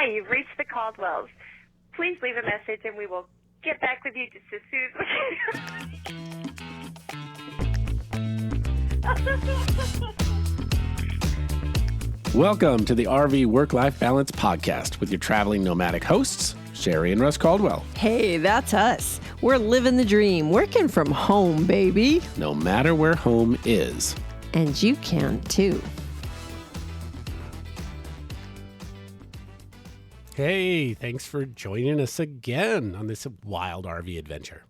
Hi, you've reached the Caldwells. Please leave a message and we will get back with you just as soon as Welcome to the RV Work-Life Balance Podcast with your traveling nomadic hosts, Sherri and Russ Caldwell. Hey, that's us. We're living the dream, working from home, baby. No matter where home is. And you can too. Hey, thanks for joining us again on this wild RV adventure.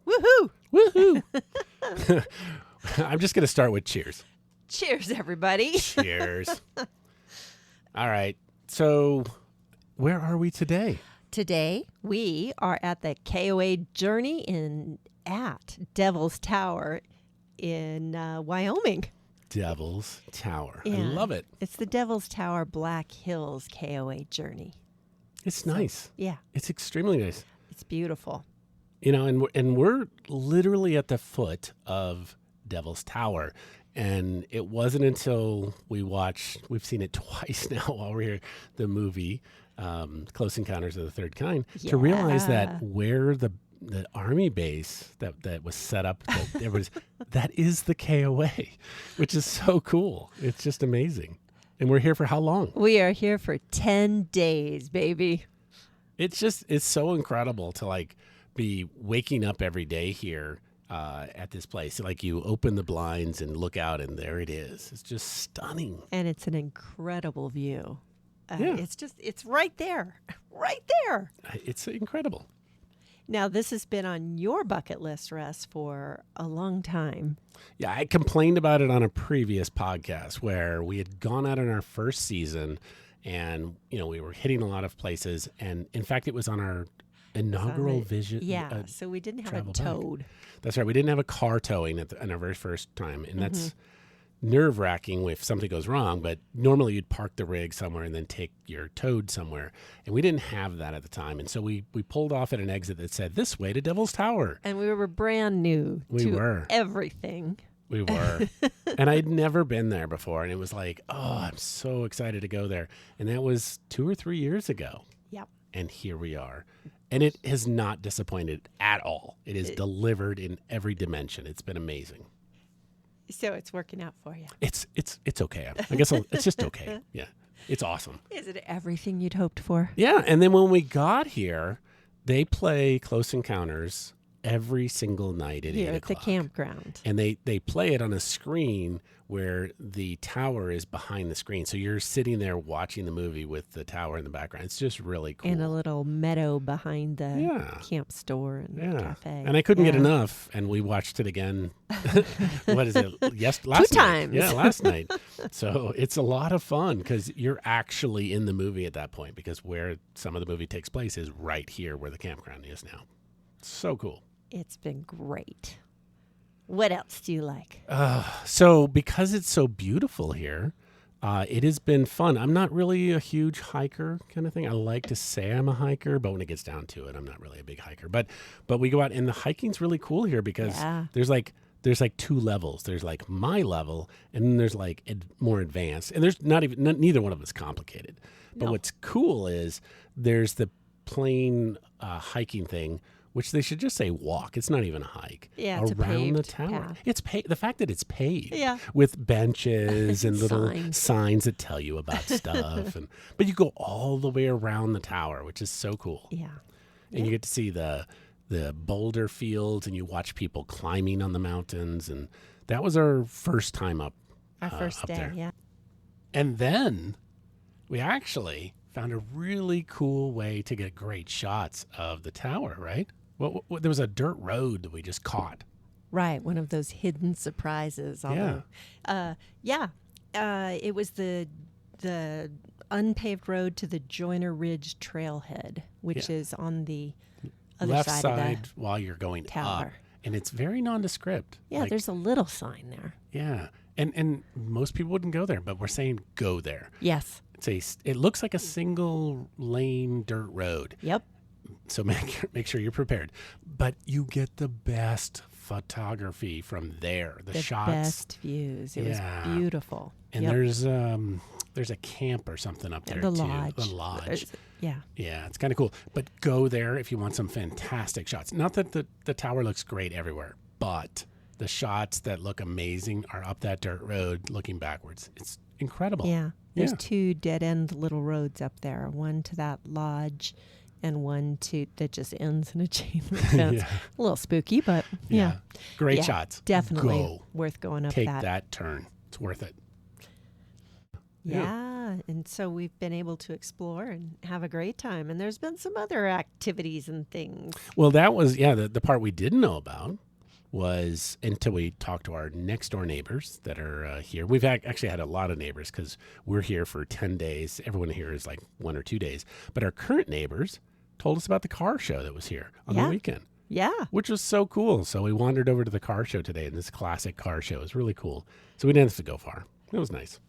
Woohoo! Woohoo! I'm just going to start with cheers. Cheers, everybody. Cheers. All right. So, where are we today? Today, we are at the KOA Journey at Devil's Tower in Wyoming. Devil's Tower. Yeah. I love it. It's the Devil's Tower Black Hills KOA Journey. It's nice. Yeah. It's extremely nice. It's beautiful. You know, and we're literally at the foot of Devil's Tower. And it wasn't until we've seen it twice now while we're here, the movie, Close Encounters of the Third Kind, to realize that where the army base that was set up, that is the KOA, which is so cool. It's just amazing. And we're here for how long? We are here for 10 days, baby. It's so incredible to be waking up every day here at this place. Like you open the blinds and look out and there it is. It's just stunning. And it's an incredible view. Yeah. It's right there. Right there. It's incredible. Now, this has been on your bucket list, Russ, for a long time. Yeah, I complained about it on a previous podcast where we had gone out in our first season and, we were hitting a lot of places. And in fact, it was on our inaugural vision. Yeah, so we didn't have a towed. Back. That's right. We didn't have a car towing on our very first time. And that's nerve-wracking if something goes wrong. But normally you'd park the rig somewhere and then take your towed somewhere. And we didn't have that at the time. And so we pulled off at an exit that said, this way to Devil's Tower. And we were brand new to everything. We were. And I'd never been there before. And it was like, oh, I'm so excited to go there. And that was 2 or 3 years ago. Yep. And here we are. And it has not disappointed at all. It is delivered in every dimension. It's been amazing. So it's working out for you. It's okay. I guess it's just okay. Yeah. It's awesome. Is it everything you'd hoped for? Yeah. And then when we got here, they play Close Encounters every single night at 8 o'clock. Here at the campground. And they play it on a screen where the tower is behind the screen. So you're sitting there watching the movie with the tower in the background. It's just really cool. And a little meadow behind the camp store and cafe. And I couldn't get enough. And we watched it again. What is it? Last night. 2 times. Yeah, last night. So it's a lot of fun because you're actually in the movie at that point because where some of the movie takes place is right here where the campground is now. So cool. It's been great. What else do you like? So because it's so beautiful here, it has been fun. I'm not really a huge hiker kind of thing. I like to say I'm a hiker, but when it gets down to it, I'm not really a big hiker. But we go out and the hiking's really cool here because there's 2 levels. There's like my level and then there's like more advanced. And there's neither one of them is complicated. But what's cool is there's the plain hiking thing, which they should just say walk. It's not even a hike. Yeah, it's around the tower. Path. It's the fact that it's paved with benches and little signs that tell you about stuff. But you go all the way around the tower, which is so cool. Yeah. And you get to see the boulder fields and you watch people climbing on the mountains. And that was our first time up. Our first up day, there. yeah. And then we actually found a really cool way to get great shots of the tower, right? Well, there was a dirt road that we just caught. Right, one of those hidden surprises. Although, it was the unpaved road to the Joyner Ridge Trailhead, which is on the other left side of the while you're going tower. up. And it's very nondescript. Yeah, there's a little sign there. Yeah, and most people wouldn't go there, but we're saying go there. Yes. It looks like a single lane dirt road. Yep. So make sure you're prepared. But you get the best photography from there. The shots. Best views. It was beautiful. And there's there's a camp or something up there The too. lodge. The lodge. Yeah. Yeah, it's kind of cool. But go there if you want some fantastic shots. Not that the tower looks great everywhere, but the shots that look amazing are up that dirt road looking backwards. It's incredible. Yeah. There's 2 dead-end little roads up there, one to that lodge and one that just ends in a chain link fence. A little spooky, but yeah. Great shots. Definitely Go. worth going up Take that turn. It's worth it. Yeah, and so we've been able to explore and have a great time. And there's been some other activities and things. Well, that was, the part we didn't know about was until we talked to our next door neighbors that are here. We've actually had a lot of neighbors because we're here for 10 days. Everyone here is like 1 or 2 days. But our current neighbors told us about the car show that was here on the weekend. Yeah. Which was so cool. So we wandered over to the car show today, and this classic car show is really cool. So we didn't have to go far. It was nice.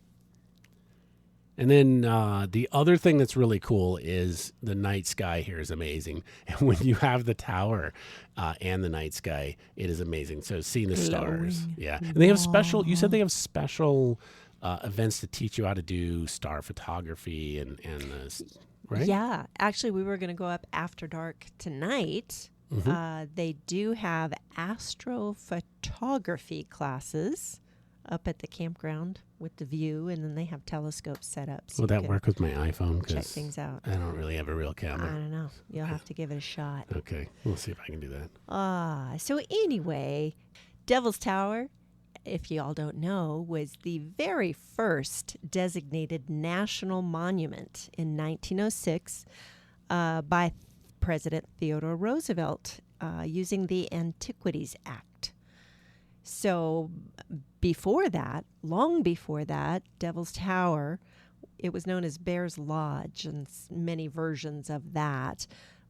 And then the other thing that's really cool is the night sky here is amazing. And when you have the tower and the night sky, it is amazing. So seeing the stars. Yeah. And they have you said they have special events to teach you how to do star photography and right? Yeah. Actually, we were going to go up after dark tonight. They do have astrophotography classes up at the campground with the view, and then they have telescopes set up. So will that work with my iPhone? Check things out. I don't really have a real camera. I don't know. You'll have to give it a shot. Okay. We'll see if I can do that. So anyway, Devil's Tower, if you all don't know, was the very first designated national monument in 1906 by President Theodore Roosevelt using the Antiquities Act. So long before that, Devil's Tower, it was known as Bear's Lodge and many versions of that.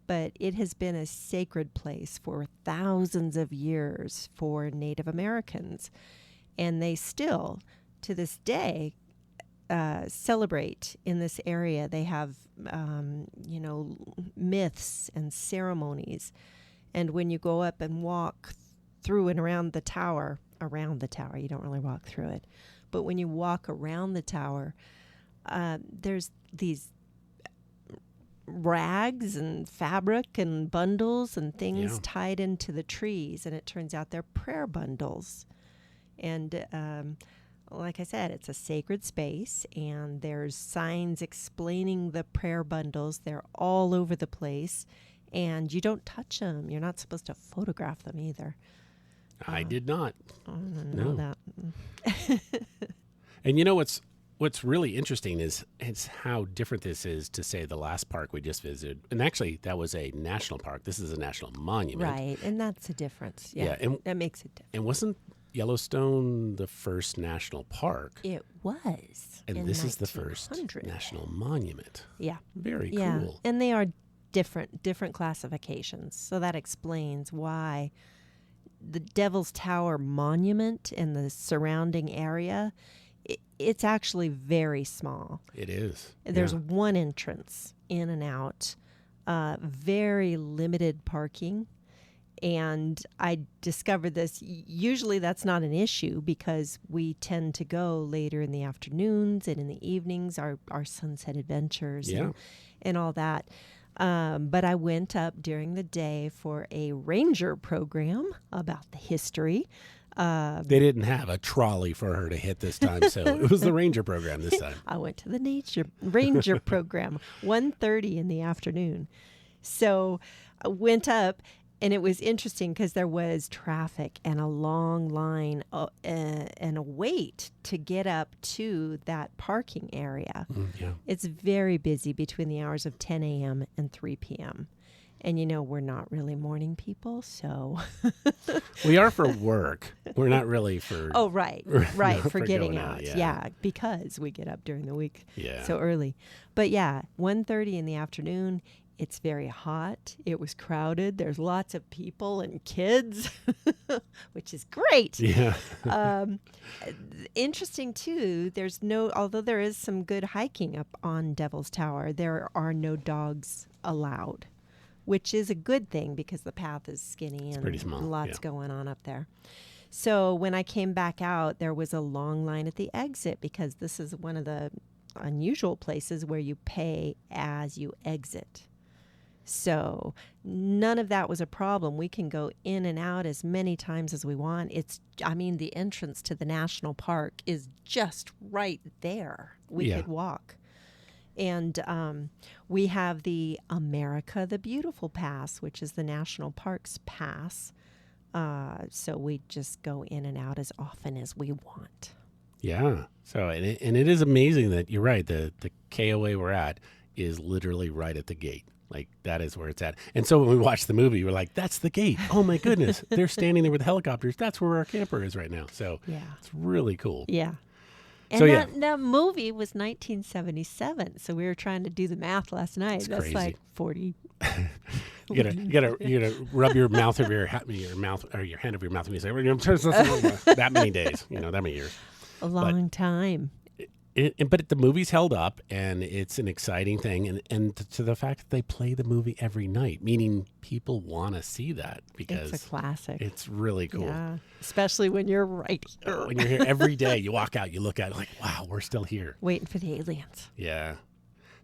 But it has been a sacred place for thousands of years for Native Americans. And they still, to this day, celebrate in this area. They have, myths and ceremonies. And when you go up and walk through and around the tower, you don't really walk through it. But when you walk around the tower, there's these rags and fabric and bundles and things tied into the trees. And it turns out they're prayer bundles. And like I said, it's a sacred space, and there's signs explaining the prayer bundles. They're all over the place, and you don't touch them. You're not supposed to photograph them either. I did not. I didn't know that. And you know what's really interesting is how different this is to, say, the last park we just visited. And actually, that was a national park. This is a national monument. Right, and that's a difference. Yeah, and that makes it different. And wasn't Yellowstone the first national park? It was. And this is the first national monument. Yeah. Very cool. And they are different classifications. So that explains why the Devil's Tower monument and the surrounding area, it's actually very small. It is. There's one entrance in and out, very limited parking. And I discovered this. Usually that's not an issue because we tend to go later in the afternoons and in the evenings, our sunset adventures and all that. But I went up during the day for a ranger program about the history. They didn't have a trolley for her to hit this time, so it was the ranger program this time. I went to the ranger program, 1:30 in the afternoon. So I went up, and it was interesting because there was traffic and a long line and a wait to get up to that parking area. It's very busy between the hours of 10 a.m. and 3 p.m. And, we're not really morning people, so. We are for work. We're not really for. Oh, right. For getting out. Yeah, because we get up during the week so early. But, 1:30 in the afternoon. It's very hot. It was crowded. There's lots of people and kids, which is great. Yeah. Interesting, too, although there is some good hiking up on Devil's Tower, there are no dogs allowed, which is a good thing because the path is skinny and pretty small. Lots going on up there. So when I came back out, there was a long line at the exit because this is one of the unusual places where you pay as you exit. So none of that was a problem. We can go in and out as many times as we want. The entrance to the national park is just right there. We could walk. And we have the America the Beautiful Pass, which is the national parks pass. So we just go in and out as often as we want. Yeah. So, and it is amazing that you're right. The KOA we're at is literally right at the gate. Like, that is where it's at. And so when we watched the movie, we're like, that's the gate. Oh, my goodness. They're standing there with helicopters. That's where our camper is right now. So it's really cool. Yeah. And that movie was 1977. So we were trying to do the math last night. That's crazy. like 40. You gotta rub your mouth over your mouth or your hand over your mouth when you say that many days, that many years. A long time. But the movie's held up, and it's an exciting thing, and to the fact that they play the movie every night, meaning people want to see that because it's a classic. It's really cool. Yeah, especially when you're right here. When you're here every day, you walk out, you look at it like, wow, we're still here. Waiting for the aliens. Yeah.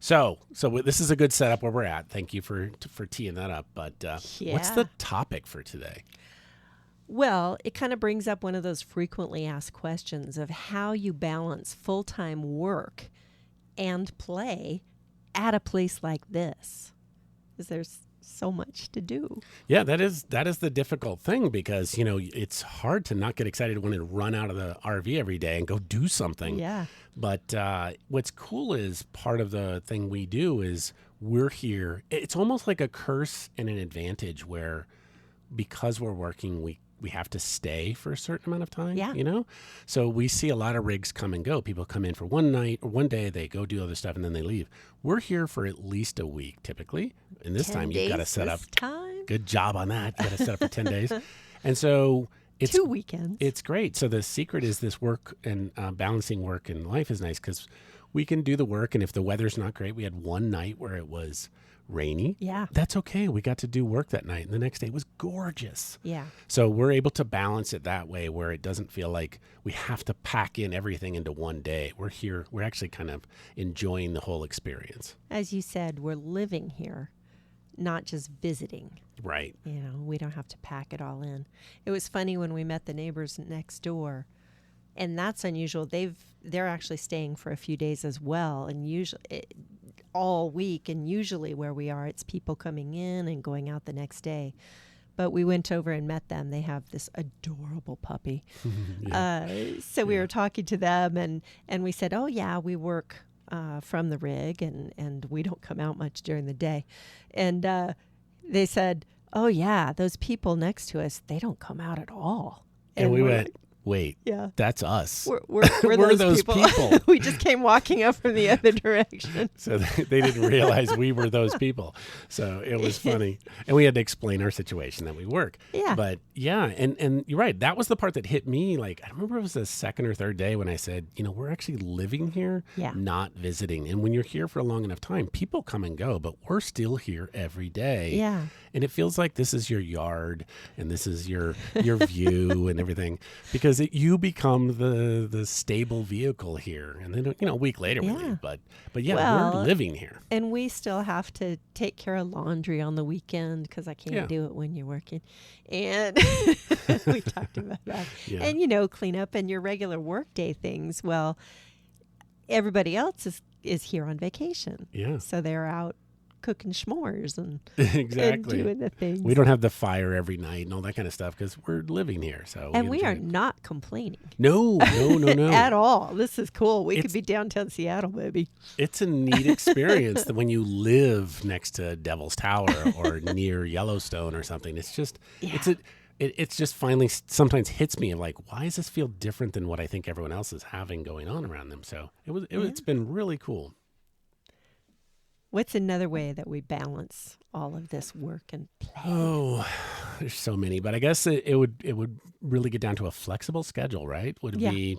So this is a good setup where we're at. Thank you for teeing that up. But what's the topic for today? Well, it kind of brings up one of those frequently asked questions of how you balance full-time work and play at a place like this. Because there's so much to do. Yeah, that is the difficult thing because, it's hard to not get excited when to run out of the RV every day and go do something. Yeah. But what's cool is part of the thing we do is we're here. It's almost like a curse and an advantage where because we're working, we have to stay for a certain amount of time, So we see a lot of rigs come and go. People come in for one night or one day, they go do other stuff, and then they leave. We're here for at least a week, typically. And this time you've got to set up. Good job on that. You got to set up for 10 days. And so it's 2 weekends. It's great. So the secret is this work and balancing work and life is nice because we can do the work. And if the weather's not great, we had one night where it was rainy. Yeah. That's okay. We got to do work that night. And the next day was gorgeous. Yeah. So we're able to balance it that way where it doesn't feel like we have to pack in everything into one day. We're here. We're actually kind of enjoying the whole experience. As you said, we're living here, not just visiting. Right. We don't have to pack it all in. It was funny when we met the neighbors next door. And that's unusual. They're actually staying for a few days as well. And usually all week, and usually where we are, it's people coming in and going out the next day. But we went over and met them. They have this adorable puppy. So we were talking to them, and we said, oh, yeah, we work from the rig, and we don't come out much during the day. And they said, oh, yeah, those people next to us, they don't come out at all. And we went, wait, that's us. We're those people. We just came walking up from the other direction. So they didn't realize we were those people. So it was funny. And we had to explain our situation that we work. Yeah. But and you're right. That was the part that hit me. Like, I remember it was the second or third day when I said, we're actually living here, not visiting. And when you're here for a long enough time, people come and go, but we're still here every day. Yeah. And it feels like this is your yard and this is your view and everything because you become the stable vehicle here. And then, a week later we leave. But we're living here. And we still have to take care of laundry on the weekend because I can't do it when you're working. And we talked about that. Yeah. And, clean up and your regular workday things. Well, everybody else is here on vacation. Yeah. So they're out cooking s'mores and, exactly. and doing the things. We don't have the fire every night and all that kind of stuff because we're living here. And we are not complaining. No. At all. This is cool. We could be downtown Seattle, baby. It's a neat experience that when you live next to Devil's Tower or near Yellowstone or something, it's just, it's just finally sometimes hits me of like, why does this feel different than what I think everyone else is having going on around them? So it's been really cool. What's another way that we balance all of this work and play? Oh, there's so many, but I guess it would really get down to a flexible schedule, right? Would be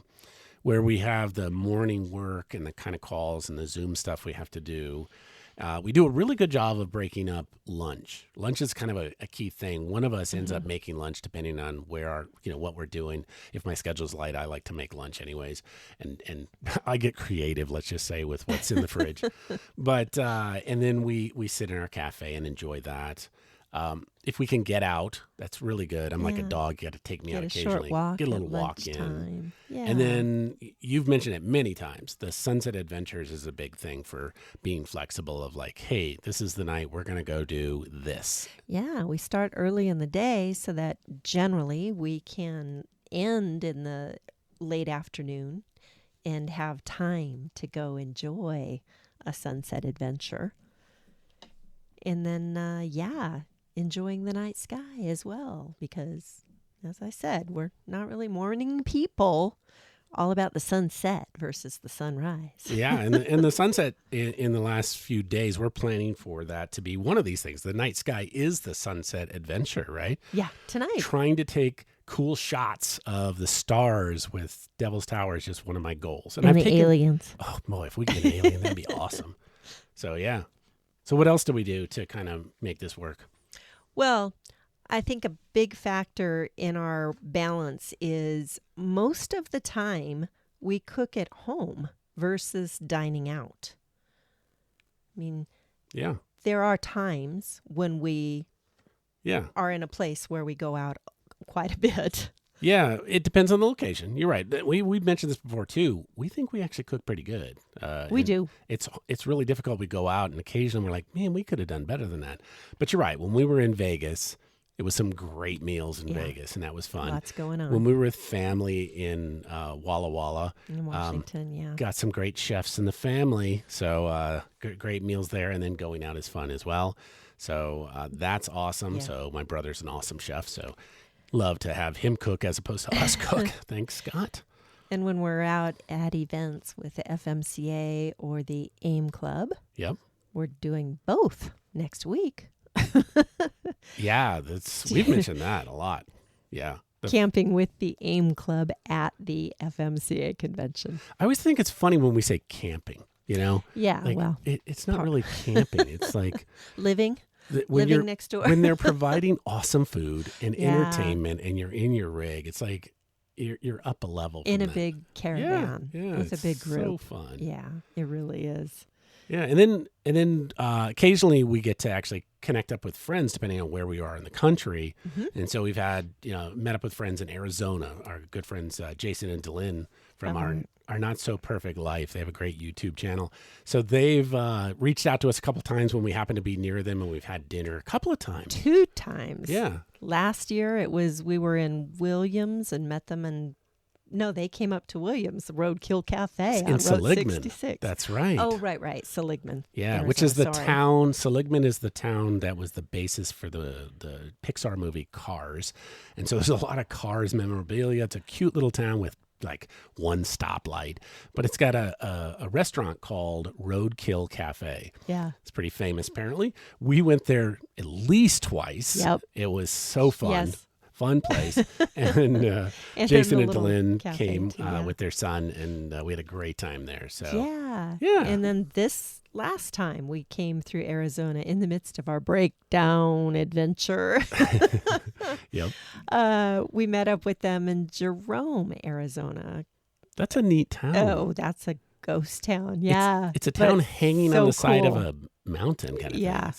where we have the morning work and the kind of calls and the Zoom stuff we have to do. We do a really good job of breaking up lunch. Lunch is kind of a key thing. One of us ends up making lunch depending on where what we're doing. If my schedule's light, I like to make lunch anyways. And I get creative, let's just say, with what's in the fridge. But, and then we sit in our cafe and enjoy that. If we can get out, that's really good. I'm like a dog. You got to take me out occasionally. Get a little walk in. Yeah. And then you've mentioned it many times. The Sunset Adventures is a big thing for being flexible of like, hey, this is the night we're going to go do this. Yeah, we start early in the day so that generally we can end in the late afternoon and have time to go enjoy a sunset adventure. And then, enjoying the night sky as well, because as I said, we're not really morning people, all about the sunset versus the sunrise. Yeah, and the sunset in the last few days, we're planning for that to be one of these things. The night sky is the sunset adventure, right? Yeah, tonight. Trying to take cool shots of the stars with Devil's Tower is just one of my goals. And the aliens. Oh boy, if we get an alien, that'd be awesome. So yeah. So what else do we do to kind of make this work? Well, I think a big factor in our balance is most of the time we cook at home versus dining out. I mean, there are times when we are in a place where we go out quite a bit. Yeah, it depends on the location. You're right. We've mentioned this before too. We think we actually cook pretty good. We do. It's really difficult. We go out and occasionally we're like, man, we could have done better than that. But you're right. When we were in Vegas, it was some great meals in Vegas, and that was fun. Lots going on. When we were with family in Walla Walla, in Washington, got some great chefs in the family. So great meals there, and then going out is fun as well. So that's awesome. Yeah. So my brother's an awesome chef. So love to have him cook as opposed to us cook. Thanks, Scott. And when we're out at events with the FMCA or the AIM Club, we're doing both next week. Yeah, we've mentioned that a lot. Yeah. Camping with the AIM Club at the FMCA convention. I always think it's funny when we say camping, Yeah, like, well. It's not really camping. It's like living next door. When they're providing awesome food and entertainment and you're in your rig, it's like you're up a level. In a big caravan. Yeah, with a big group. so fun. Yeah, it really is. Yeah, and then occasionally we get to actually connect up with friends depending on where we are in the country. Mm-hmm. And so we've had, met up with friends in Arizona, our good friends Jason and Delynn from our Not So Perfect Life. They have a great YouTube channel. So they've reached out to us a couple times when we happen to be near them, and we've had dinner a couple of times. 2 times. Yeah. Last year we were in Williams and met them, and no, they came up to Williams, the Roadkill Cafe on Road Seligman. 66. That's right. Oh, right. Seligman. Yeah, Arizona, which is the town. Seligman is the town that was the basis for the Pixar movie Cars. And so there's a lot of Cars memorabilia. It's a cute little town with like one stoplight, but it's got a restaurant called Roadkill Cafe. Yeah. It's pretty famous, apparently. We went there at least twice. Yep. It was so fun. Yes. Fun place. And Jason and Delynn came with their son, and we had a great time there. So yeah. And then this last time we came through Arizona in the midst of our breakdown adventure. Yep. We met up with them in Jerome, Arizona. That's a neat town. Oh, that's a ghost town. Yeah. It's a town hanging on the side of a mountain kind of thing. Yeah.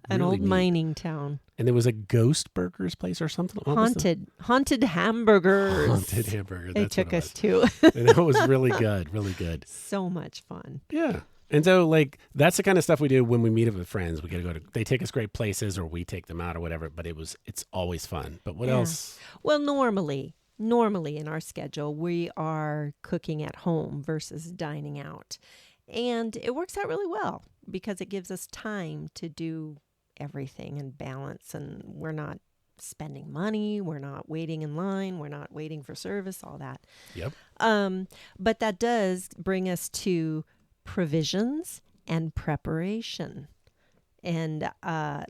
An really old neat mining town. And there was a Ghost Burgers place or something. Haunted hamburgers. Haunted hamburger. They took us to. And it was really good. Really good. So much fun. Yeah. And so, that's the kind of stuff we do when we meet up with friends. We got to go to. They take us great places, or we take them out, or whatever. But it's always fun. But what else? Well, normally in our schedule, we are cooking at home versus dining out, and it works out really well because it gives us time to do everything and balance, and we're not spending money, we're not waiting in line, we're not waiting for service, all that. Yep. But that does bring us to provisions and preparation, and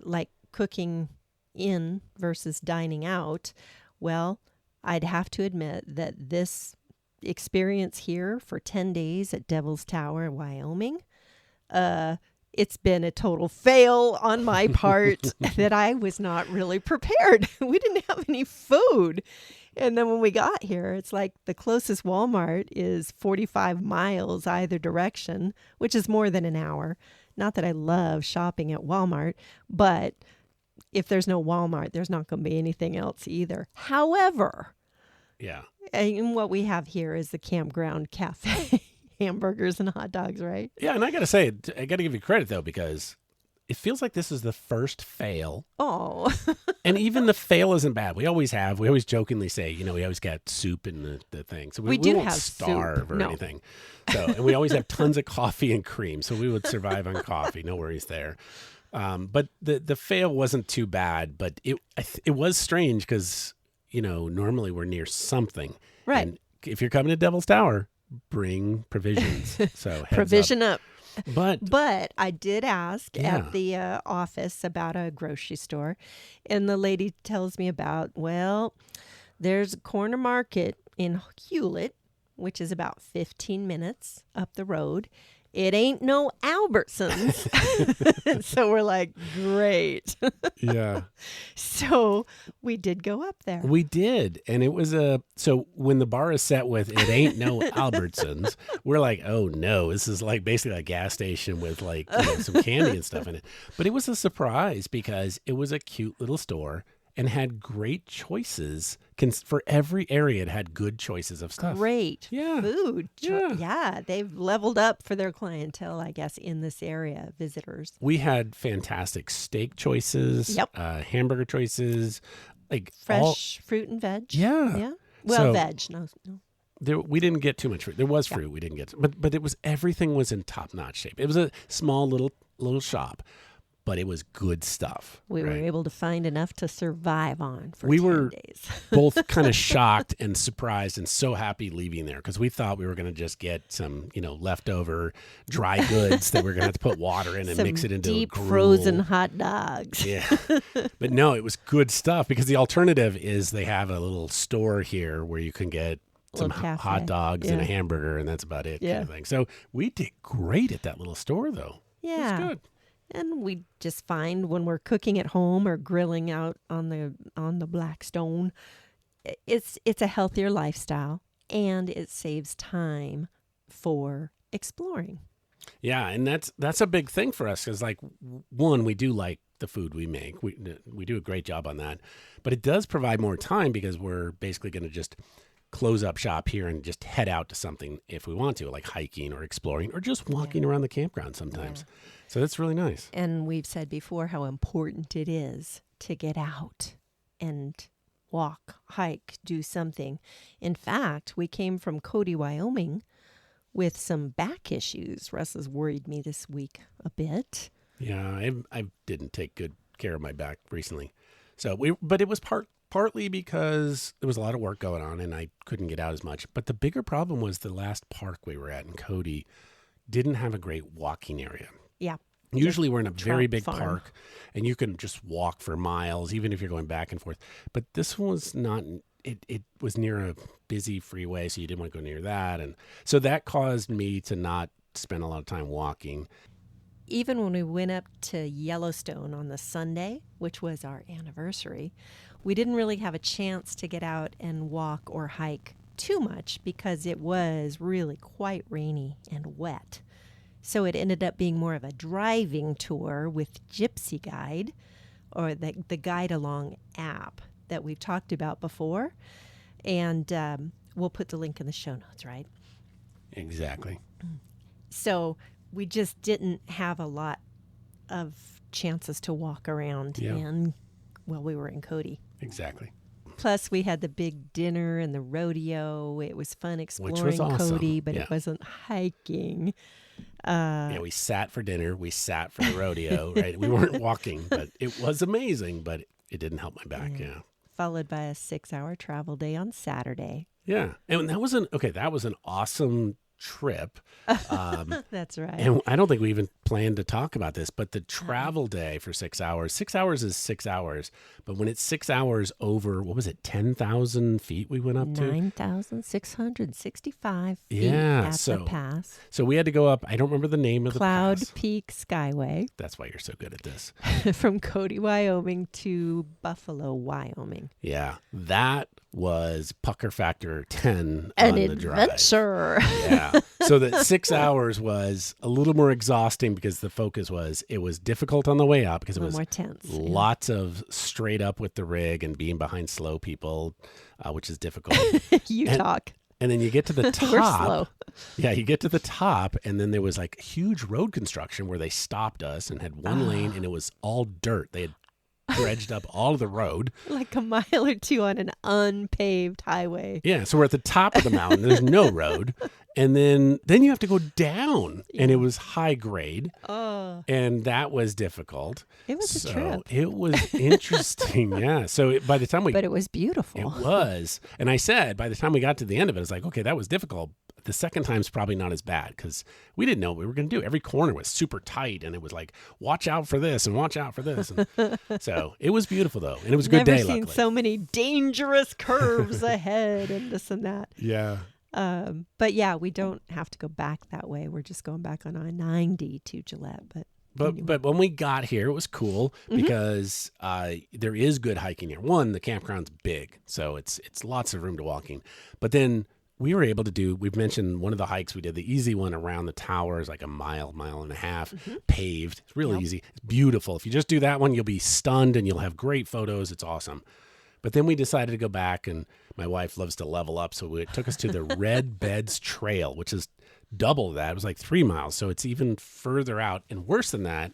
like cooking in versus dining out. Well, I'd have to admit that this experience here for 10 days at Devil's Tower, Wyoming, it's been a total fail on my part that I was not really prepared. We didn't have any food. And then when we got here, it's like the closest Walmart is 45 miles either direction, which is more than an hour. Not that I love shopping at Walmart, but if there's no Walmart, there's not going to be anything else either. However, Yeah. and what we have here is the Campground Cafe, hamburgers and hot dogs, right? Yeah, and I got to say, I got to give you credit, though, because it feels like this is the first fail. Oh. And even the fail isn't bad. We always jokingly say, we always got soup in the thing. So we do won't have starve soup. or No. anything. So, and we always have tons of coffee and cream. So we would survive on coffee. No worries there. But the fail wasn't too bad. But it was strange because, normally we're near something. Right. And if you're coming to Devil's Tower, bring provisions. So heads Provision up. But I did ask at the office about a grocery store, and the lady tells me about, there's a corner market in Hewlett, which is about 15 minutes up the road. It ain't no Albertsons. So we're like, great. yeah. So we did go up there. We did. And it was so when the bar is set with it ain't no Albertsons, we're like, oh no, this is like basically a gas station with like some candy and stuff in it. But it was a surprise because it was a cute little store and had great choices. For every area, it had good choices of stuff. Great Yeah. food. Yeah. They've leveled up for their clientele, I guess, in this area, visitors. We had fantastic steak choices, Yep. Hamburger choices, like Fresh fruit and veg. Yeah. Yeah. Well, So- veg. No. we didn't get too much fruit. There was fruit. We didn't get, but it was everything was in top notch shape. It was a small little shop, but it was good stuff. We were right? able to find enough to survive on for We 10 were- days. Both kind of shocked and surprised and so happy leaving there because we thought we were going to just get some, leftover dry goods that we we're going to have to put water in and Some mix it into deep a gruel. frozen hot dogs. Yeah. But no, it was good stuff because the alternative is they have a little store here where you can get some Little cafe. hot dogs and a Yeah. hamburger, and that's about it kind Yeah. of thing. So we did great at that little store, though. Yeah. It was good. And we just find when we're cooking at home or grilling out on the black stone, it's a healthier lifestyle and it saves time for exploring. Yeah, and that's a big thing for us because, like, one, we do like the food we make. We do a great job on that. But it does provide more time because we're basically going to just close up shop here and just head out to something if we want to, like hiking or exploring or just walking around the campground sometimes. So that's really nice. And we've said before how important it is to get out and walk, hike, do something. In fact, we came from Cody, Wyoming with some back issues. Russ has worried me this week a bit. Yeah, I didn't take good care of my back recently. But it was partly because there was a lot of work going on and I couldn't get out as much. But the bigger problem was the last park we were at in Cody didn't have a great walking area. Yeah. Usually we're in a very Trout big farm. park and you can just walk for miles, even if you're going back and forth. But this one was not, it was near a busy freeway, so you didn't want to go near that. And so that caused me to not spend a lot of time walking. Even when we went up to Yellowstone on the Sunday, which was our anniversary, we didn't really have a chance to get out and walk or hike too much because it was really quite rainy and wet. So it ended up being more of a driving tour with Gypsy Guide, or the Guide Along app that we've talked about before. And we'll put the link in the show notes, right? Exactly. So we just didn't have a lot of chances to walk around. Yeah. And, we were in Cody. Exactly. Plus, we had the big dinner and the rodeo. It was fun exploring awesome. Cody, but Yeah. it wasn't hiking. Yeah, we sat for dinner. We sat for the rodeo, right? We weren't walking, but it was amazing, but it didn't help my back. Yeah. Followed by a 6-hour travel day on Saturday. Yeah. And that was an awesome trip. That's right. And I don't think we even planned to talk about this, but the travel day for 6 hours, 6 hours is 6 hours. But when it's 6 hours over, what was it, 10,000 feet we went up to? 9,665 feet Yeah, at so- the pass. So we had to go up. I don't remember the name of the Cloud pass. Peak Skyway That's why you're so good at this. from Cody, Wyoming to Buffalo, Wyoming. Yeah, that was pucker factor 10 An on the drive. adventure. Yeah. So that 6 hours was a little more exhausting because the focus was, it was difficult on the way up because A it little was more tense. lots of straight up with the rig and being behind slow people, which is difficult. You and- talk. And then you get to the We're top. slow. Yeah, you get to the top, and then there was like huge road construction where they stopped us and had one lane, and it was all dirt. They had dredged up all of the road. Like a mile or two on an unpaved highway. Yeah, so we're at the top of the mountain. There's no road. And then you have to go down, and it was high grade, Oh, and that was difficult. it was a trip. It was interesting, yeah. So by the time But it was beautiful. it was, and I said by the time we got to the end of it, I was like, okay, that was difficult. The second time's probably not as bad because we didn't know what we were going to do. Every corner was super tight, and it was like, watch out for this and watch out for this. And so it was beautiful though, and it was a good Never day. seen Luckily. so many dangerous curves ahead and this and that. Yeah. But yeah, we don't have to go back that way. We're just going back on I-90 to Gillette. But when we got here, it was cool because there is good hiking here. One, the campground's big, so it's lots of room to walking. But then we were able to do, we've mentioned one of the hikes we did, the easy one around the tower is like a mile and a half, paved. It's really easy. It's beautiful. If you just do that one, you'll be stunned and you'll have great photos. It's awesome. But then we decided to go back, and my wife loves to level up, so it took us to the Red Beds Trail, which is double that. It was like 3 miles, so it's even further out. And worse than that,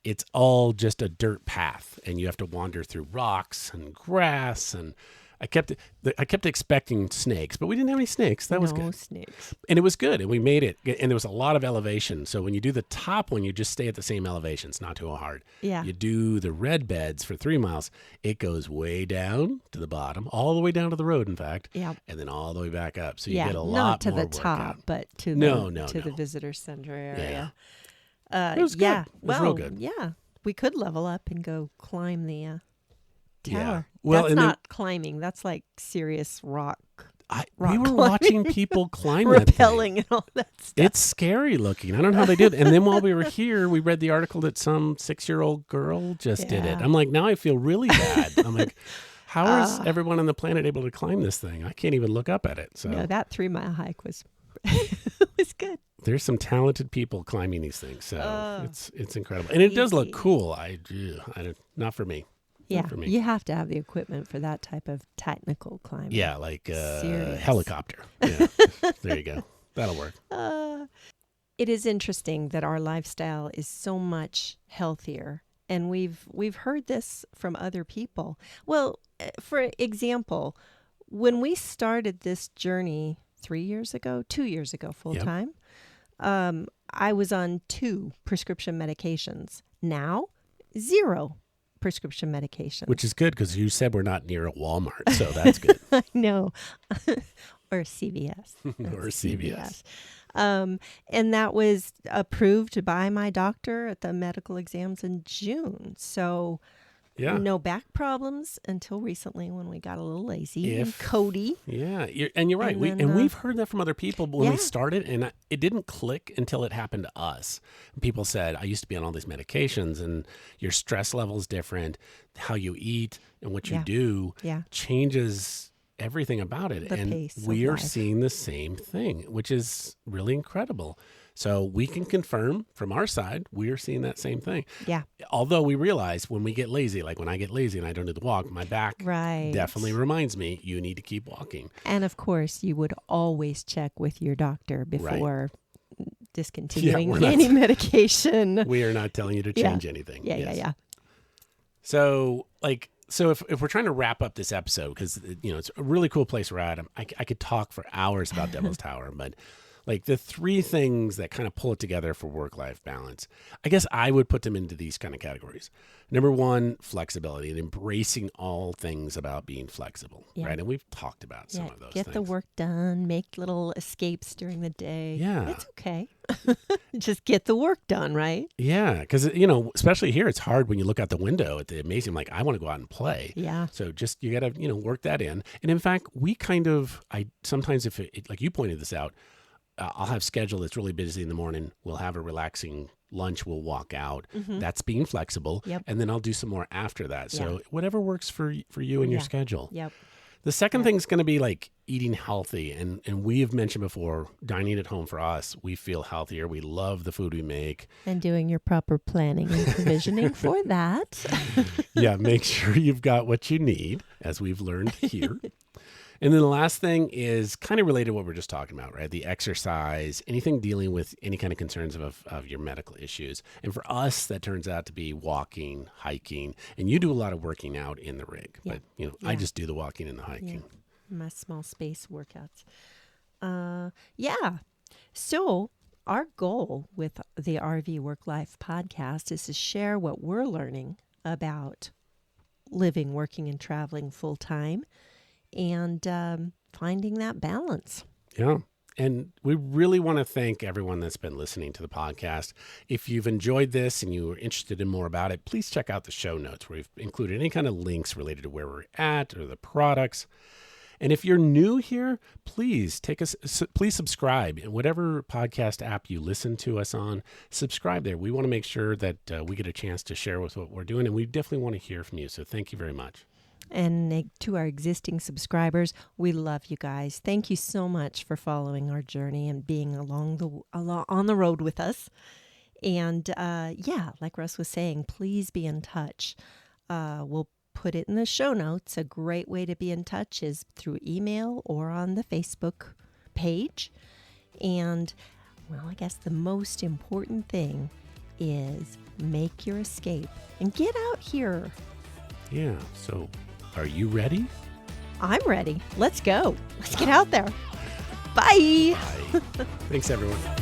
it's all just a dirt path, and you have to wander through rocks and grass. And I kept expecting snakes, but we didn't have any snakes. That was no good. snakes. And it was good, and we made it. And there was a lot of elevation. So when you do the top one, you just stay at the same elevation. It's not too hard. Yeah. You do the red beds for 3 miles. It goes way down to the bottom, all the way down to the road, in fact. Yeah. And then all the way back up. So you Yeah, get a lot not to more the top, workout. but to No, the visitor center area. It was good. Yeah, It was well, real good. yeah, we could level up and go climb the tower. Yeah. Well, that's and then- not climbing. That's like serious rock We were climbing. watching people climb that thing. rappelling and all that stuff. It's scary looking. I don't know how they did it. And then while we were here, we read the article that some 6-year-old girl just did it. Yeah. I'm like, now I feel really bad. I'm like, how is everyone on the planet able to climb this thing? I can't even look up at it. So No, that 3-mile hike was was good. there's some talented people climbing these things. So it's incredible. And it does look Easy. cool. Not for me. Yeah, for me. you have to have the equipment for that type of technical climbing. Yeah, like Serious. helicopter. Yeah. There you go. That'll work. It is interesting that our lifestyle is so much healthier, and we've heard this from other people. Well, for example, when we started this journey 2 years ago, full Yep. time, I was on 2 prescription medications. Now, 0 prescription medications. Which is good because you said we're not near a Walmart. So that's good. I know. Or CVS. Or CVS. And that was approved by my doctor at the medical exams in June. So Yeah. no back problems until recently when we got a little lazy. And If- Cody. Yeah, you're right. And We then, we've heard that from other people when we Yeah. started, and it didn't click until it happened to us. People said, "I used to be on all these medications, and your stress level is different. How you eat and what you Yeah. do Yeah. changes everything about it." The And pace of we are life. seeing the same thing, which is really incredible. So we can confirm from our side, we are seeing that same thing. Yeah. Although we realize when we get lazy, like when I get lazy and I don't do the walk, my back Right. definitely reminds me you need to keep walking. And of course, you would always check with your doctor before discontinuing we're not- any medication. We are not telling you to Yeah. change anything. Yeah, Yes. yeah. So if we're trying to wrap up this episode, because it's a really cool place we're at, I could talk for hours about Devil's Tower, but like the three things that kind of pull it together for work-life balance. I guess I would put them into these kind of categories. Number one, flexibility and embracing all things about being flexible, right? And we've talked about some of those Get things. the work done, make little escapes during the day. Yeah. It's okay. Just get the work done, right? Yeah, because, especially here, it's hard when you look out the window at the amazing, like, I want to go out and play. Yeah. So just, you got to, work that in. And in fact, we sometimes if it, like you pointed this out, I'll have schedule that's really busy in the morning. We'll have a relaxing lunch. We'll walk out. That's being flexible. Yep. And then I'll do some more after that. So whatever works for you and your schedule. Yep. The second thing is going to be like eating healthy. And we have mentioned before, dining at home for us, we feel healthier. We love the food we make. And doing your proper planning and provisioning for that. Yeah, make sure you've got what you need, as we've learned here. And then the last thing is kind of related to what we're just talking about, right? The exercise, anything dealing with any kind of concerns of your medical issues. And for us, that turns out to be walking, hiking. And you do a lot of working out in the rig. Yeah. But, I just do the walking and the hiking. Yeah. My small space workouts. So our goal with the RV Work Life podcast is to share what we're learning about living, working, and traveling full time. And finding that balance. Yeah. And we really want to thank everyone that's been listening to the podcast. If you've enjoyed this and you are interested in more about it, please check out the show notes where we've included any kind of links related to where we're at or the products. And if you're new here, please subscribe in whatever podcast app you listen to us on. Subscribe there. We want to make sure that we get a chance to share with what we're doing, and we definitely want to hear from you. So thank you very much. And to our existing subscribers, we love you guys. Thank you so much for following our journey and being on the road with us. And like Russ was saying, please be in touch. We'll put it in the show notes. A great way to be in touch is through email or on the Facebook page. And, I guess the most important thing is make your escape and get out here. Yeah, so are you ready? I'm ready. Let's go. Let's get out there. Bye. Bye. Thanks, everyone.